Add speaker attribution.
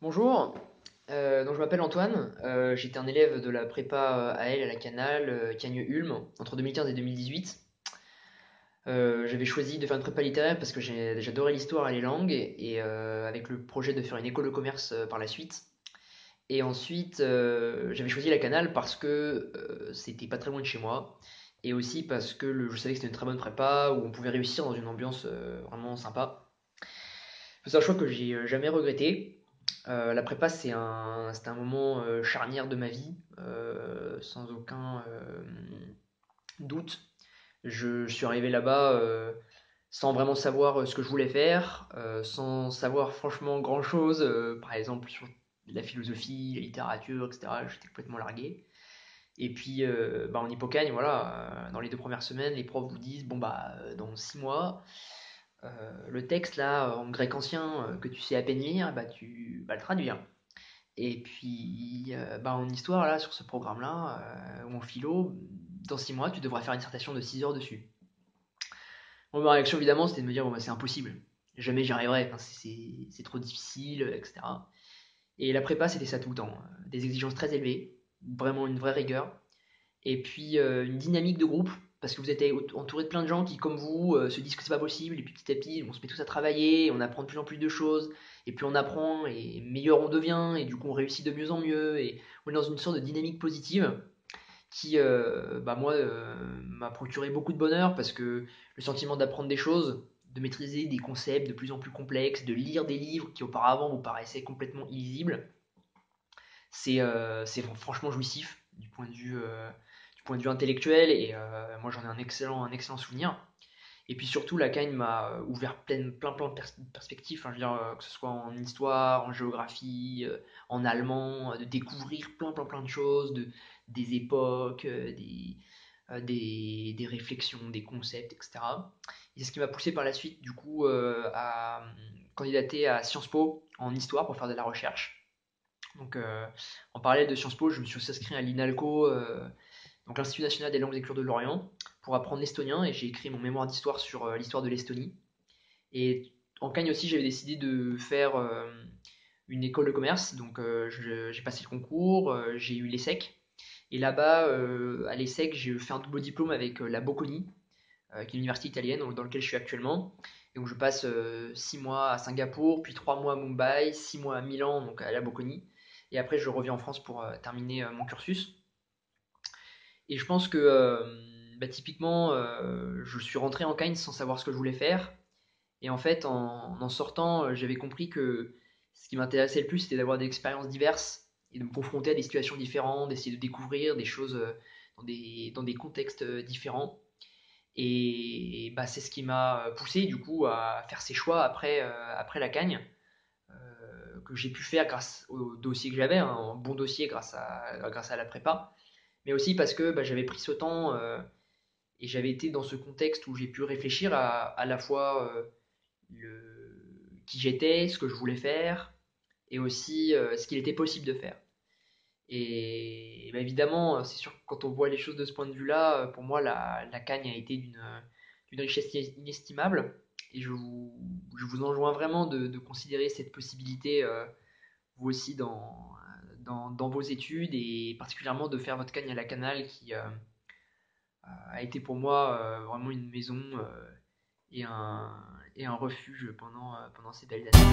Speaker 1: Bonjour, donc je m'appelle Antoine, j'étais un élève de la prépa AL à la Canale, Cagnes-Ulm, entre 2015 et 2018. J'avais choisi de faire une prépa littéraire parce que j'adorais l'histoire et les langues, et avec le projet de faire une école de commerce par la suite. Et ensuite, j'avais choisi la Canale parce que c'était pas très loin de chez moi, et aussi parce que je savais que c'était une très bonne prépa où on pouvait réussir dans une ambiance vraiment sympa. C'est un choix que j'ai jamais regretté. La prépa, c'était un moment charnière de ma vie, sans aucun doute. Je suis arrivé là-bas sans vraiment savoir ce que je voulais faire, sans savoir franchement grand-chose, par exemple sur la philosophie, la littérature, etc. J'étais complètement largué. Et puis en Hippocagne, voilà, dans les 2 premières semaines, les profs vous disent, bon bah dans 6 mois, le texte là en grec ancien que tu sais à peine lire, bah tu vas le traduire. Et puis, en histoire, là, sur ce programme-là, ou en philo, dans 6 mois, tu devrais faire une dissertation de 6 heures dessus. Bon, ma réaction, évidemment, c'était de me dire, bon, bah, c'est impossible. Jamais j'y arriverai, enfin, c'est trop difficile, etc. Et la prépa, c'était ça tout le temps. Des exigences très élevées, vraiment une vraie rigueur. Et puis, une dynamique de groupe, parce que vous êtes entouré de plein de gens qui, comme vous, se disent que c'est pas possible, et puis petit à petit, on se met tous à travailler, on apprend de plus en plus de choses, et plus on apprend, et meilleur on devient, et du coup on réussit de mieux en mieux, et on est dans une sorte de dynamique positive qui, moi, m'a procuré beaucoup de bonheur, parce que le sentiment d'apprendre des choses, de maîtriser des concepts de plus en plus complexes, de lire des livres qui auparavant vous paraissaient complètement illisibles, c'est franchement jouissif du point de vue intellectuel, et moi j'en ai un excellent souvenir. Et puis surtout, la CAIN m'a ouvert plein de perspectives, enfin, je veux dire, que ce soit en histoire, en géographie, en allemand, de découvrir plein de choses, des époques, des réflexions, des concepts, etc. Et c'est ce qui m'a poussé par la suite, du coup, à candidater à Sciences Po en histoire pour faire de la recherche. Donc, en parallèle de Sciences Po, je me suis aussi inscrit à l'INALCO, donc l'Institut national des langues et cultures de l'Orient, pour apprendre l'estonien, et j'ai écrit mon mémoire d'histoire sur l'histoire de l'Estonie. Et en Cagne aussi, j'avais décidé de faire une école de commerce, donc j'ai passé le concours, j'ai eu l'ESSEC, et là-bas, à l'ESSEC, j'ai fait un double diplôme avec la Bocconi, qui est une université italienne dans laquelle je suis actuellement. Et donc je passe 6 mois à Singapour, puis 3 mois à Mumbai, 6 mois à Milan, donc à la Bocconi. Et après, je reviens en France pour terminer mon cursus. Et je pense que typiquement, je suis rentré en Cagne sans savoir ce que je voulais faire. Et en fait, en sortant, j'avais compris que ce qui m'intéressait le plus, c'était d'avoir des expériences diverses et de me confronter à des situations différentes, d'essayer de découvrir des choses dans des contextes différents. Et c'est ce qui m'a poussé du coup à faire ces choix après la Cagne, que j'ai pu faire grâce au dossier que j'avais, hein, un bon dossier grâce à la prépa, mais aussi parce que j'avais pris ce temps et j'avais été dans ce contexte où j'ai pu réfléchir à la fois qui j'étais, ce que je voulais faire, et aussi ce qu'il était possible de faire. Et évidemment, c'est sûr que quand on voit les choses de ce point de vue-là, pour moi, la Cagne a été d'une richesse inestimable. Et je vous enjoins vraiment de considérer cette possibilité, vous aussi, dans vos études, et particulièrement de faire votre Cagne à la Canale, qui a été pour moi vraiment une maison et un, et un refuge pendant ces belles années.